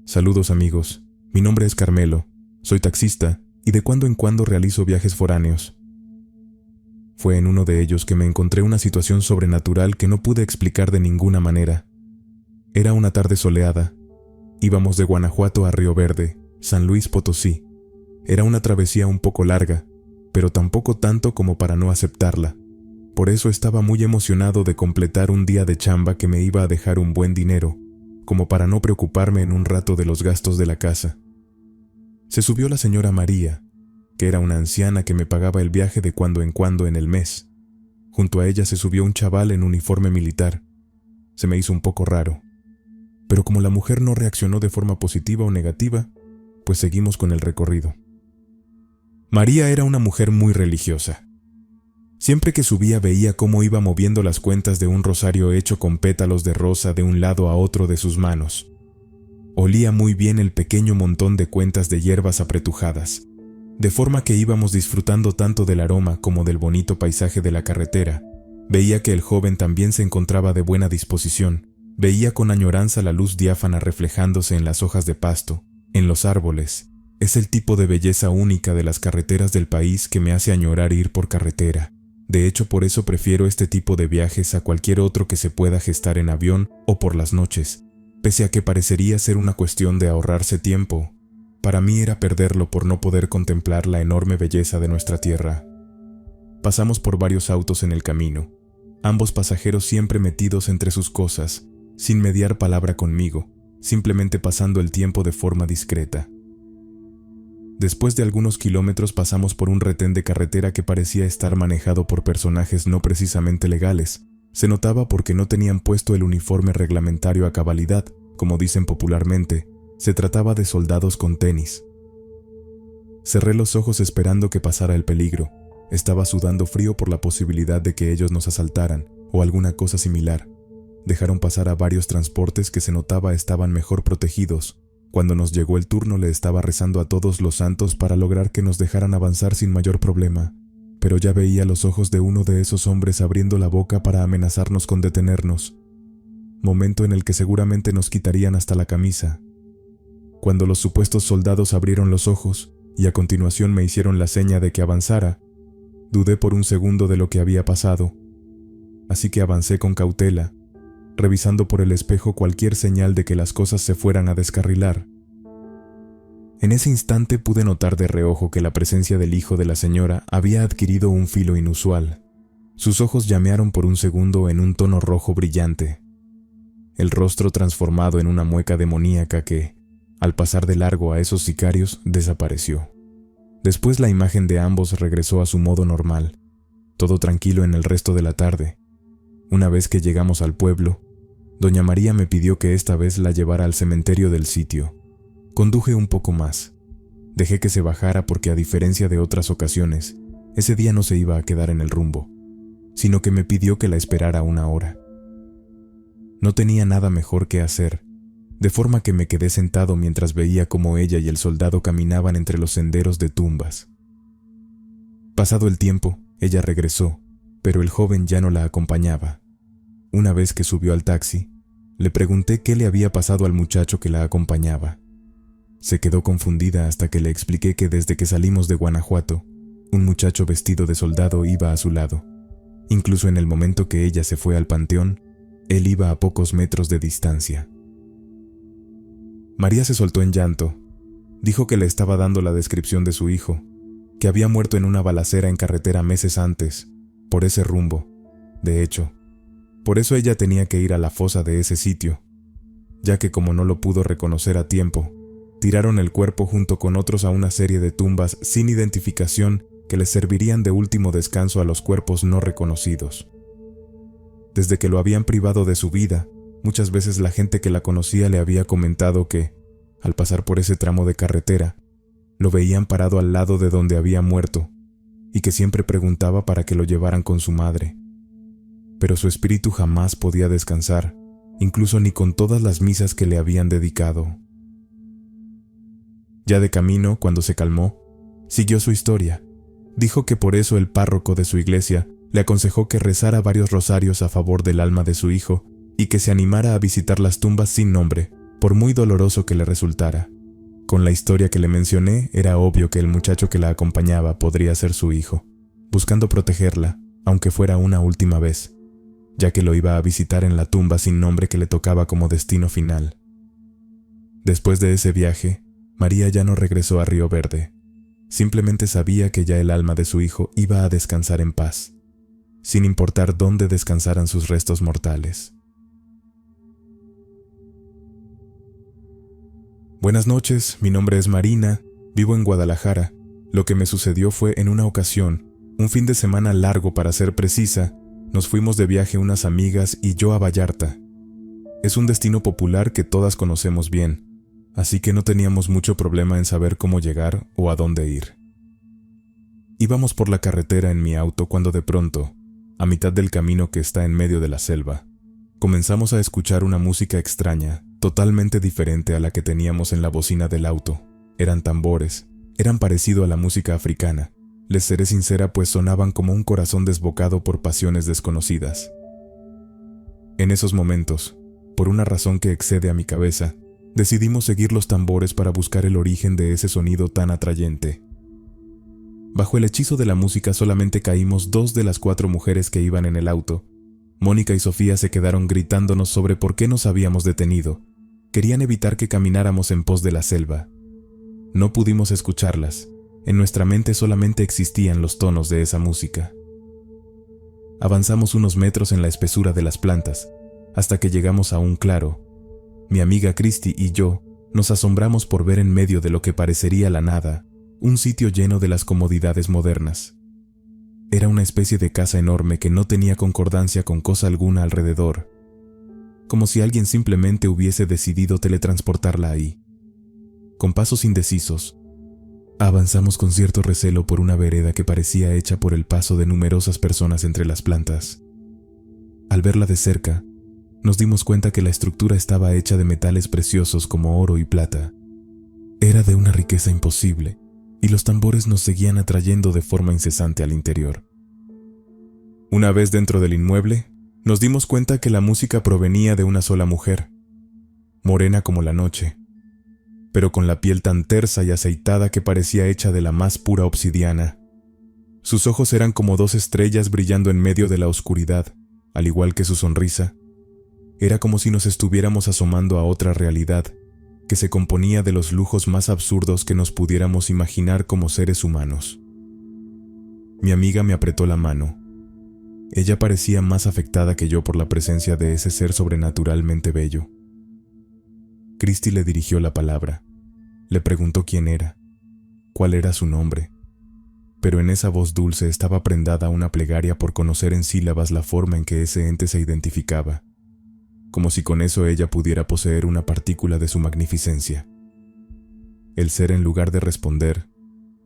Saludos amigos, mi nombre es Carmelo, soy taxista y de cuando en cuando realizo viajes foráneos. Fue en uno de ellos que me encontré una situación sobrenatural que no pude explicar de ninguna manera. Era una tarde soleada. Íbamos de Guanajuato a Río Verde, San Luis Potosí. Era una travesía un poco larga, pero tampoco tanto como para no aceptarla. Por eso estaba muy emocionado de completar un día de chamba que me iba a dejar un buen dinero, como para no preocuparme en un rato de los gastos de la casa. Se subió la señora María, que era una anciana que me pagaba el viaje de cuando en cuando en el mes. Junto a ella se subió un chaval en uniforme militar. Se me hizo un poco raro. Pero como la mujer no reaccionó de forma positiva o negativa, pues seguimos con el recorrido. María era una mujer muy religiosa. Siempre que subía veía cómo iba moviendo las cuentas de un rosario hecho con pétalos de rosa de un lado a otro de sus manos. Olía muy bien el pequeño montón de cuentas de hierbas apretujadas, de forma que íbamos disfrutando tanto del aroma como del bonito paisaje de la carretera. Veía que el joven también se encontraba de buena disposición. Veía con añoranza la luz diáfana reflejándose en las hojas de pasto, en los árboles. Es el tipo de belleza única de las carreteras del país que me hace añorar ir por carretera. De hecho, por eso prefiero este tipo de viajes a cualquier otro que se pueda gestar en avión o por las noches, pese a que parecería ser una cuestión de ahorrarse tiempo. Para mí era perderlo por no poder contemplar la enorme belleza de nuestra tierra. Pasamos por varios autos en el camino, ambos pasajeros siempre metidos entre sus cosas, sin mediar palabra conmigo, simplemente pasando el tiempo de forma discreta. Después de algunos kilómetros pasamos por un retén de carretera que parecía estar manejado por personajes no precisamente legales. Se notaba porque no tenían puesto el uniforme reglamentario a cabalidad, como dicen popularmente. Se trataba de soldados con tenis. Cerré los ojos esperando que pasara el peligro. Estaba sudando frío por la posibilidad de que ellos nos asaltaran, o alguna cosa similar. Dejaron pasar a varios transportes que se notaba estaban mejor protegidos. Cuando nos llegó el turno le estaba rezando a todos los santos para lograr que nos dejaran avanzar sin mayor problema, pero ya veía los ojos de uno de esos hombres abriendo la boca para amenazarnos con detenernos, momento en el que seguramente nos quitarían hasta la camisa. Cuando los supuestos soldados abrieron los ojos y a continuación me hicieron la seña de que avanzara, dudé por un segundo de lo que había pasado, así que avancé con cautela, revisando por el espejo cualquier señal de que las cosas se fueran a descarrilar. En ese instante pude notar de reojo que la presencia del hijo de la señora había adquirido un filo inusual. Sus ojos llamearon por un segundo en un tono rojo brillante, el rostro transformado en una mueca demoníaca que, al pasar de largo a esos sicarios, desapareció. Después la imagen de ambos regresó a su modo normal, todo tranquilo en el resto de la tarde. Una vez que llegamos al pueblo, doña María me pidió que esta vez la llevara al cementerio del sitio. Conduje un poco más. Dejé que se bajara porque, a diferencia de otras ocasiones, ese día no se iba a quedar en el rumbo, sino que me pidió que la esperara una hora. No tenía nada mejor que hacer, de forma que me quedé sentado mientras veía cómo ella y el soldado caminaban entre los senderos de tumbas. Pasado el tiempo, ella regresó, pero el joven ya no la acompañaba. Una vez que subió al taxi, le pregunté qué le había pasado al muchacho que la acompañaba. Se quedó confundida hasta que le expliqué que desde que salimos de Guanajuato, un muchacho vestido de soldado iba a su lado. Incluso en el momento que ella se fue al panteón, él iba a pocos metros de distancia. María se soltó en llanto. Dijo que le estaba dando la descripción de su hijo, que había muerto en una balacera en carretera meses antes, por ese rumbo. De hecho, por eso ella tenía que ir a la fosa de ese sitio, ya que como no lo pudo reconocer a tiempo, tiraron el cuerpo junto con otros a una serie de tumbas sin identificación que les servirían de último descanso a los cuerpos no reconocidos. Desde que lo habían privado de su vida, muchas veces la gente que la conocía le había comentado que, al pasar por ese tramo de carretera, lo veían parado al lado de donde había muerto, y que siempre preguntaba para que lo llevaran con su madre. Pero su espíritu jamás podía descansar, incluso ni con todas las misas que le habían dedicado. Ya de camino, cuando se calmó, siguió su historia. Dijo que por eso el párroco de su iglesia le aconsejó que rezara varios rosarios a favor del alma de su hijo y que se animara a visitar las tumbas sin nombre, por muy doloroso que le resultara. Con la historia que le mencioné, era obvio que el muchacho que la acompañaba podría ser su hijo, buscando protegerla, aunque fuera una última vez, ya que lo iba a visitar en la tumba sin nombre que le tocaba como destino final. Después de ese viaje, María ya no regresó a Río Verde. Simplemente sabía que ya el alma de su hijo iba a descansar en paz, sin importar dónde descansaran sus restos mortales. Buenas noches, mi nombre es Marina, vivo en Guadalajara. Lo que me sucedió fue en una ocasión, un fin de semana largo para ser precisa, nos fuimos de viaje unas amigas y yo a Vallarta. Es un destino popular que todas conocemos bien, así que no teníamos mucho problema en saber cómo llegar o a dónde ir. Íbamos por la carretera en mi auto cuando de pronto, a mitad del camino que está en medio de la selva, comenzamos a escuchar una música extraña, totalmente diferente a la que teníamos en la bocina del auto. Eran tambores, eran parecido a la música africana. Les seré sincera, pues sonaban como un corazón desbocado por pasiones desconocidas. En esos momentos, por una razón que excede a mi cabeza, decidimos seguir los tambores para buscar el origen de ese sonido tan atrayente. Bajo el hechizo de la música solamente caímos 2 de las 4 mujeres que iban en el auto. Mónica y Sofía se quedaron gritándonos sobre por qué nos habíamos detenido. Querían evitar que camináramos en pos de la selva. No pudimos escucharlas. En nuestra mente solamente existían los tonos de esa música. Avanzamos unos metros en la espesura de las plantas, hasta que llegamos a un claro. Mi amiga Christy y yo nos asombramos por ver en medio de lo que parecería la nada, un sitio lleno de las comodidades modernas. Era una especie de casa enorme que no tenía concordancia con cosa alguna alrededor, como si alguien simplemente hubiese decidido teletransportarla ahí. Con pasos indecisos, avanzamos con cierto recelo por una vereda que parecía hecha por el paso de numerosas personas entre las plantas. Al verla de cerca, nos dimos cuenta que la estructura estaba hecha de metales preciosos como oro y plata. Era de una riqueza imposible, y los tambores nos seguían atrayendo de forma incesante al interior. Una vez dentro del inmueble, nos dimos cuenta que la música provenía de una sola mujer, morena como la noche, pero con la piel tan tersa y aceitada que parecía hecha de la más pura obsidiana. Sus ojos eran como 2 estrellas brillando en medio de la oscuridad, al igual que su sonrisa. Era como si nos estuviéramos asomando a otra realidad, que se componía de los lujos más absurdos que nos pudiéramos imaginar como seres humanos. Mi amiga me apretó la mano. Ella parecía más afectada que yo por la presencia de ese ser sobrenaturalmente bello. Christy le dirigió la palabra. Le preguntó quién era, cuál era su nombre, pero en esa voz dulce estaba prendada una plegaria por conocer en sílabas la forma en que ese ente se identificaba, como si con eso ella pudiera poseer una partícula de su magnificencia. El ser, en lugar de responder,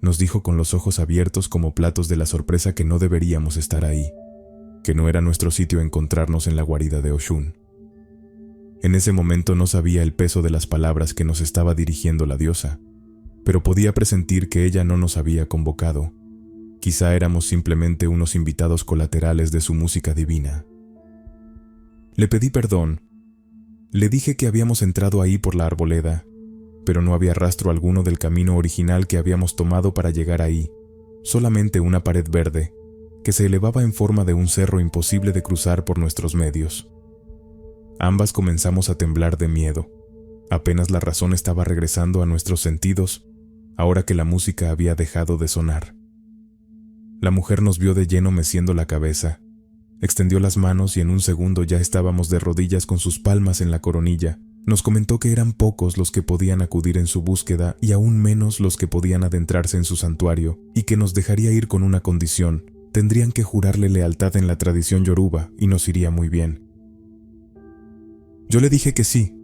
nos dijo con los ojos abiertos como platos de la sorpresa que no deberíamos estar ahí, que no era nuestro sitio encontrarnos en la guarida de Oshun. En ese momento no sabía el peso de las palabras que nos estaba dirigiendo la diosa, pero podía presentir que ella no nos había convocado. Quizá éramos simplemente unos invitados colaterales de su música divina. Le pedí perdón. Le dije que habíamos entrado ahí por la arboleda, pero no había rastro alguno del camino original que habíamos tomado para llegar ahí, solamente una pared verde, que se elevaba en forma de un cerro imposible de cruzar por nuestros medios. Ambas comenzamos a temblar de miedo. Apenas la razón estaba regresando a nuestros sentidos, ahora que la música había dejado de sonar. La mujer nos vio de lleno meciendo la cabeza. Extendió las manos y en un segundo ya estábamos de rodillas con sus palmas en la coronilla. Nos comentó que eran pocos los que podían acudir en su búsqueda y aún menos los que podían adentrarse en su santuario, y que nos dejaría ir con una condición: tendrían que jurarle lealtad en la tradición yoruba y nos iría muy bien. Yo le dije que sí,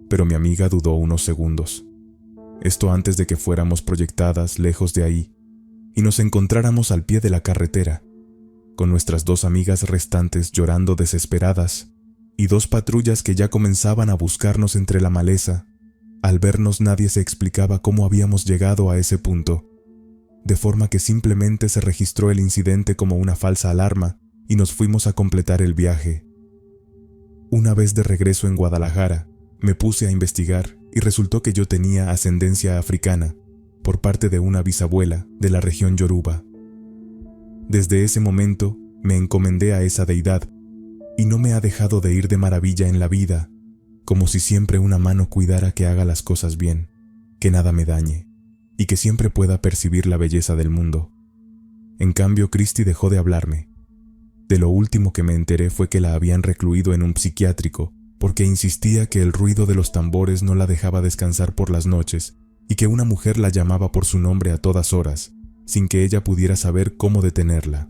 pero mi amiga dudó unos segundos. Esto antes de que fuéramos proyectadas lejos de ahí y nos encontráramos al pie de la carretera, con nuestras 2 amigas restantes llorando desesperadas y 2 patrullas que ya comenzaban a buscarnos entre la maleza. Al vernos nadie se explicaba cómo habíamos llegado a ese punto, de forma que simplemente se registró el incidente como una falsa alarma y nos fuimos a completar el viaje. Una vez de regreso en Guadalajara, Me puse a investigar y resultó que yo tenía ascendencia africana por parte de una bisabuela de la región Yoruba. Desde ese momento me encomendé a esa deidad y no me ha dejado de ir de maravilla en la vida, como si siempre una mano cuidara que haga las cosas bien, que nada me dañe y que siempre pueda percibir la belleza del mundo. En cambio, Christy dejó de hablarme. De lo último que me enteré fue que la habían recluido en un psiquiátrico porque insistía que el ruido de los tambores no la dejaba descansar por las noches y que una mujer la llamaba por su nombre a todas horas, sin que ella pudiera saber cómo detenerla.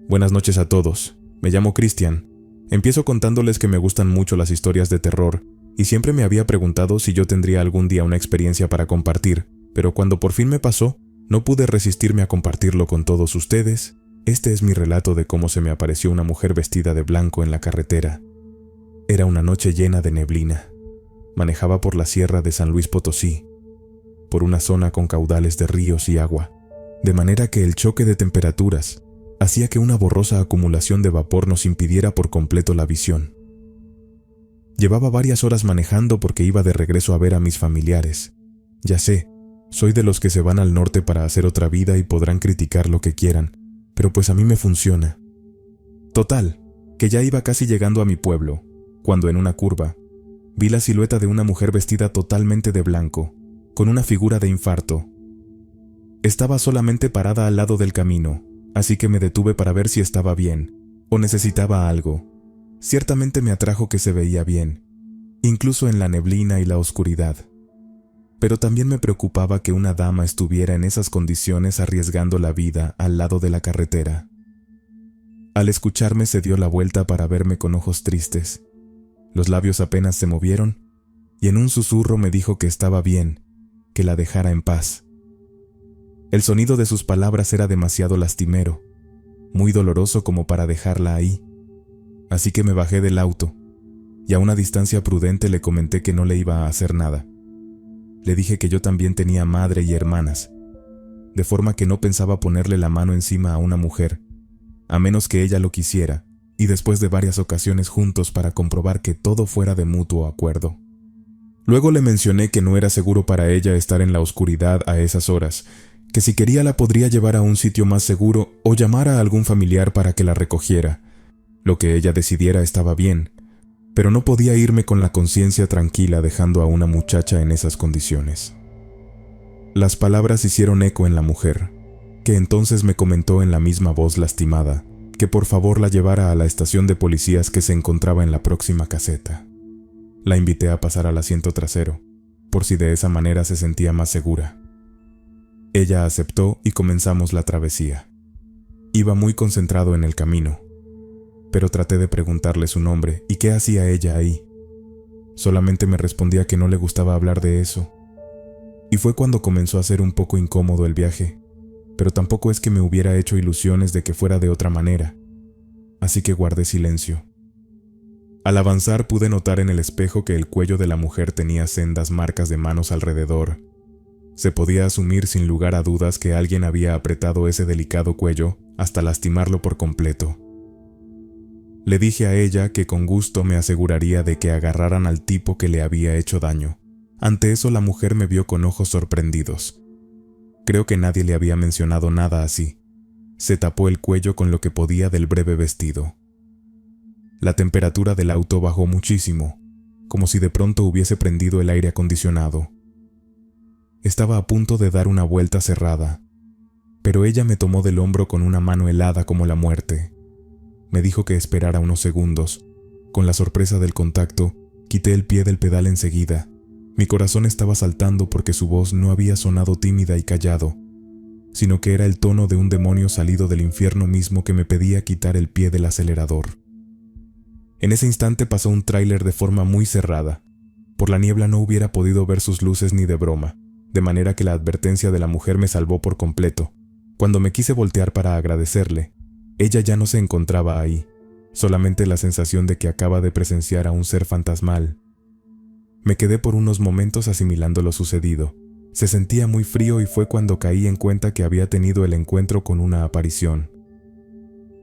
Buenas noches a todos. Me llamo Christian. Empiezo contándoles que me gustan mucho las historias de terror y siempre me había preguntado si yo tendría algún día una experiencia para compartir, pero cuando por fin me pasó, no pude resistirme a compartirlo con todos ustedes. Este es mi relato de cómo se me apareció una mujer vestida de blanco en la carretera. Era una noche llena de neblina. Manejaba por la sierra de San Luis Potosí, por una zona con caudales de ríos y agua, de manera que el choque de temperaturas hacía que una borrosa acumulación de vapor nos impidiera por completo la visión. Llevaba varias horas manejando porque iba de regreso a ver a mis familiares. Ya sé, soy de los que se van al norte para hacer otra vida y podrán criticar lo que quieran, pero pues a mí me funciona. Total, que ya iba casi llegando a mi pueblo, cuando en una curva, vi la silueta de una mujer vestida totalmente de blanco, con una figura de infarto. Estaba solamente parada al lado del camino, así que me detuve para ver si estaba bien, o necesitaba algo. Ciertamente me atrajo que se veía bien, incluso en la neblina y la oscuridad. Pero también me preocupaba que una dama estuviera en esas condiciones arriesgando la vida al lado de la carretera. Al escucharme se dio la vuelta para verme con ojos tristes. Los labios apenas se movieron, y en un susurro me dijo que estaba bien, que la dejara en paz. El sonido de sus palabras era demasiado lastimero, muy doloroso como para dejarla ahí. Así que me bajé del auto, y a una distancia prudente le comenté que no le iba a hacer nada. Le dije que yo también tenía madre y hermanas, de forma que no pensaba ponerle la mano encima a una mujer, a menos que ella lo quisiera, y después de varias ocasiones juntos para comprobar que todo fuera de mutuo acuerdo. Luego le mencioné que no era seguro para ella estar en la oscuridad a esas horas, que si quería la podría llevar a un sitio más seguro o llamar a algún familiar para que la recogiera. Lo que ella decidiera estaba bien, pero no podía irme con la conciencia tranquila dejando a una muchacha en esas condiciones. Las palabras hicieron eco en la mujer, que entonces me comentó en la misma voz lastimada que por favor la llevara a la estación de policías que se encontraba en la próxima caseta. La invité a pasar al asiento trasero, por si de esa manera se sentía más segura. Ella aceptó y comenzamos la travesía. Iba muy concentrado en el camino, pero traté de preguntarle su nombre y qué hacía ella ahí. Solamente me respondía que no le gustaba hablar de eso. Y fue cuando comenzó a ser un poco incómodo el viaje, pero tampoco es que me hubiera hecho ilusiones de que fuera de otra manera, así que guardé silencio. Al avanzar pude notar en el espejo que el cuello de la mujer tenía sendas marcas de manos alrededor. Se podía asumir sin lugar a dudas que alguien había apretado ese delicado cuello hasta lastimarlo por completo. Le dije a ella que con gusto me aseguraría de que agarraran al tipo que le había hecho daño. Ante eso la mujer me vio con ojos sorprendidos. Creo que nadie le había mencionado nada así. Se tapó el cuello con lo que podía del breve vestido. La temperatura del auto bajó muchísimo, como si de pronto hubiese prendido el aire acondicionado. Estaba a punto de dar una vuelta cerrada, pero ella me tomó del hombro con una mano helada como la muerte. Me dijo que esperara unos segundos. Con la sorpresa del contacto, quité el pie del pedal enseguida. Mi corazón estaba saltando porque su voz no había sonado tímida y callado, sino que era el tono de un demonio salido del infierno mismo que me pedía quitar el pie del acelerador. En ese instante pasó un tráiler de forma muy cerrada. Por la niebla no hubiera podido ver sus luces ni de broma, de manera que la advertencia de la mujer me salvó por completo. Cuando me quise voltear para agradecerle, ella ya no se encontraba ahí, solamente la sensación de que acaba de presenciar a un ser fantasmal. Me quedé por unos momentos asimilando lo sucedido. Se sentía muy frío y fue cuando caí en cuenta que había tenido el encuentro con una aparición.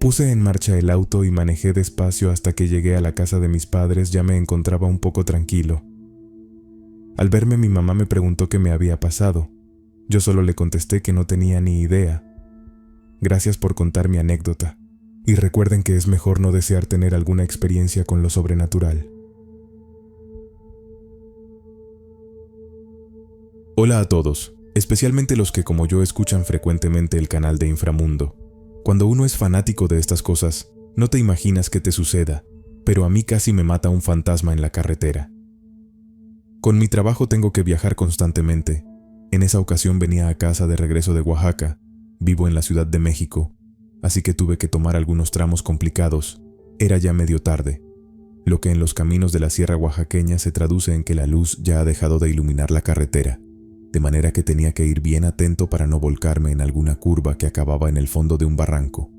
Puse en marcha el auto y manejé despacio hasta que llegué a la casa de mis padres. Ya me encontraba un poco tranquilo. Al verme, mi mamá me preguntó qué me había pasado. Yo solo le contesté que no tenía ni idea. Gracias por contar mi anécdota. Y recuerden que es mejor no desear tener alguna experiencia con lo sobrenatural. Hola a todos, especialmente los que como yo escuchan frecuentemente el canal de Inframundo. Cuando uno es fanático de estas cosas, no te imaginas que te suceda, pero a mí casi me mata un fantasma en la carretera. Con mi trabajo tengo que viajar constantemente. En esa ocasión venía a casa de regreso de Oaxaca. Vivo en la Ciudad de México, así que tuve que tomar algunos tramos complicados. Era ya medio tarde, lo que en los caminos de la sierra oaxaqueña se traduce en que la luz ya ha dejado de iluminar la carretera, de manera que tenía que ir bien atento para no volcarme en alguna curva que acababa en el fondo de un barranco.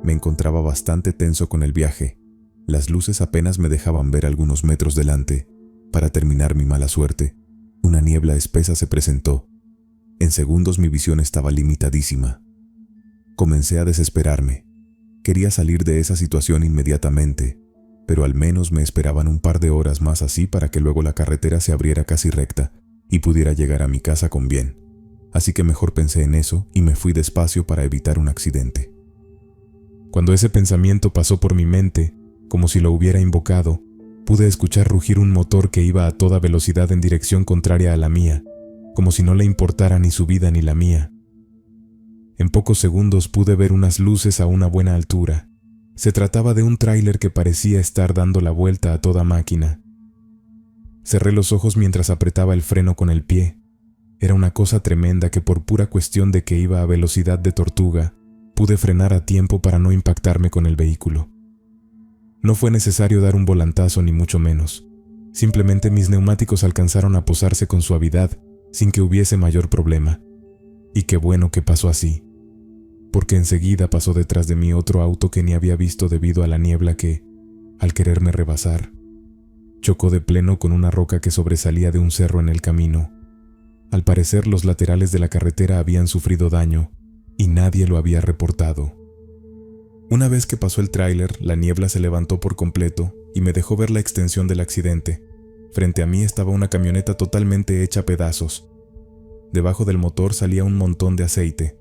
Me encontraba bastante tenso con el viaje. Las luces apenas me dejaban ver algunos metros delante. Para terminar mi mala suerte, una niebla espesa se presentó. En segundos mi visión estaba limitadísima. Comencé a desesperarme. Quería salir de esa situación inmediatamente, pero al menos me esperaban un par de horas más así para que luego la carretera se abriera casi recta y pudiera llegar a mi casa con bien. Así que mejor pensé en eso y me fui despacio para evitar un accidente. Cuando ese pensamiento pasó por mi mente, como si lo hubiera invocado, pude escuchar rugir un motor que iba a toda velocidad en dirección contraria a la mía, como si no le importara ni su vida ni la mía. En pocos segundos pude ver unas luces a una buena altura. Se trataba de un tráiler que parecía estar dando la vuelta a toda máquina. Cerré los ojos mientras apretaba el freno con el pie. Era una cosa tremenda que por pura cuestión de que iba a velocidad de tortuga, pude frenar a tiempo para no impactarme con el vehículo. No fue necesario dar un volantazo ni mucho menos. Simplemente mis neumáticos alcanzaron a posarse con suavidad, sin que hubiese mayor problema. Y qué bueno que pasó así, porque enseguida pasó detrás de mí otro auto que ni había visto debido a la niebla que, al quererme rebasar, chocó de pleno con una roca que sobresalía de un cerro en el camino. Al parecer los laterales de la carretera habían sufrido daño, y nadie lo había reportado. Una vez que pasó el tráiler, la niebla se levantó por completo y me dejó ver la extensión del accidente. Frente a mí estaba una camioneta totalmente hecha pedazos. Debajo del motor salía un montón de aceite,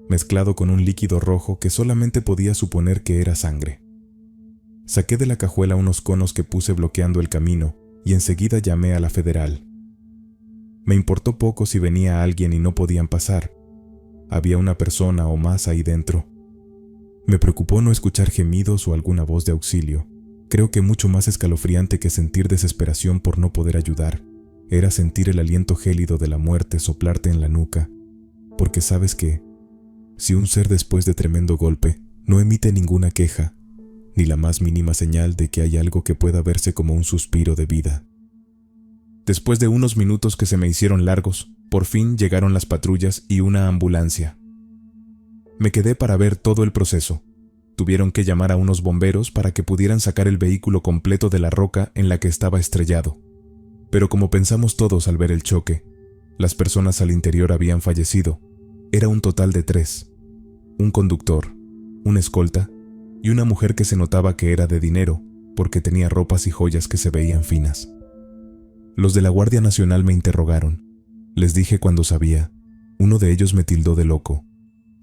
mezclado con un líquido rojo que solamente podía suponer que era sangre. Saqué de la cajuela unos conos que puse bloqueando el camino y enseguida llamé a la federal. Me importó poco si venía alguien y no podían pasar. Había una persona o más ahí dentro. Me preocupó no escuchar gemidos o alguna voz de auxilio. Creo que mucho más escalofriante que sentir desesperación por no poder ayudar, era sentir el aliento gélido de la muerte soplarte en la nuca, porque sabes que, si un ser después de tremendo golpe no emite ninguna queja, ni la más mínima señal de que hay algo que pueda verse como un suspiro de vida. Después de unos minutos que se me hicieron largos, por fin llegaron las patrullas y una ambulancia. Me quedé para ver todo el proceso. Tuvieron que llamar a unos bomberos para que pudieran sacar el vehículo completo de la roca en la que estaba estrellado. Pero como pensamos todos al ver el choque, las personas al interior habían fallecido. Era un total de 3. Un conductor, un escolta y una mujer que se notaba que era de dinero porque tenía ropas y joyas que se veían finas. Los de la Guardia Nacional me interrogaron. Les dije cuando sabía. Uno de ellos me tildó de loco.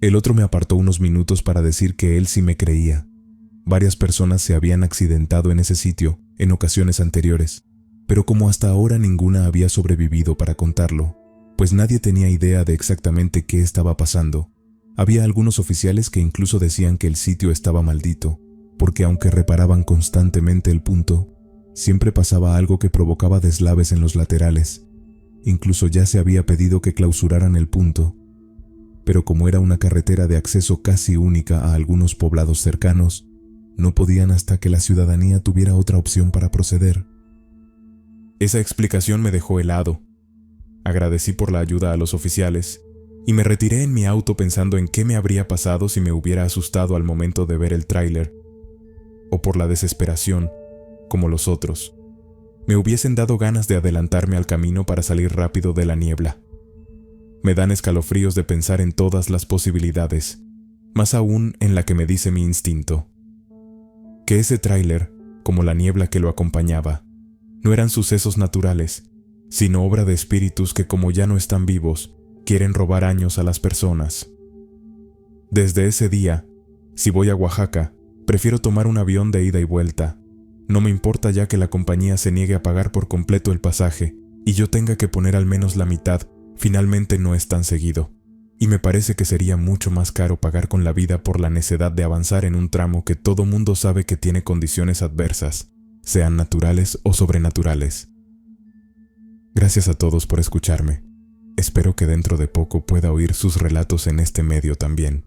El otro me apartó unos minutos para decir que él sí me creía. Varias personas se habían accidentado en ese sitio en ocasiones anteriores, pero como hasta ahora ninguna había sobrevivido para contarlo, pues nadie tenía idea de exactamente qué estaba pasando. Había algunos oficiales que incluso decían que el sitio estaba maldito, porque aunque reparaban constantemente el punto, siempre pasaba algo que provocaba deslaves en los laterales. Incluso ya se había pedido que clausuraran el punto, pero como era una carretera de acceso casi única a algunos poblados cercanos, no podían hasta que la ciudadanía tuviera otra opción para proceder. Esa explicación me dejó helado. Agradecí por la ayuda a los oficiales y me retiré en mi auto pensando en qué me habría pasado si me hubiera asustado al momento de ver el tráiler, o por la desesperación, como los otros, me hubiesen dado ganas de adelantarme al camino para salir rápido de la niebla. Me dan escalofríos de pensar en todas las posibilidades. más aún en la que me dice mi instinto. Que ese tráiler, como la niebla que lo acompañaba, no eran sucesos naturales, sino obra de espíritus que, como ya no están vivos, quieren robar años a las personas. Desde ese día, si voy a Oaxaca, prefiero tomar un avión de ida y vuelta. No me importa ya que la compañía se niegue a pagar por completo el pasaje y yo tenga que poner al menos la mitad, finalmente no es tan seguido. Y me parece que sería mucho más caro pagar con la vida por la necedad de avanzar en un tramo que todo mundo sabe que tiene condiciones adversas, sean naturales o sobrenaturales. Gracias a todos por escucharme. Espero que dentro de poco pueda oír sus relatos en este medio también.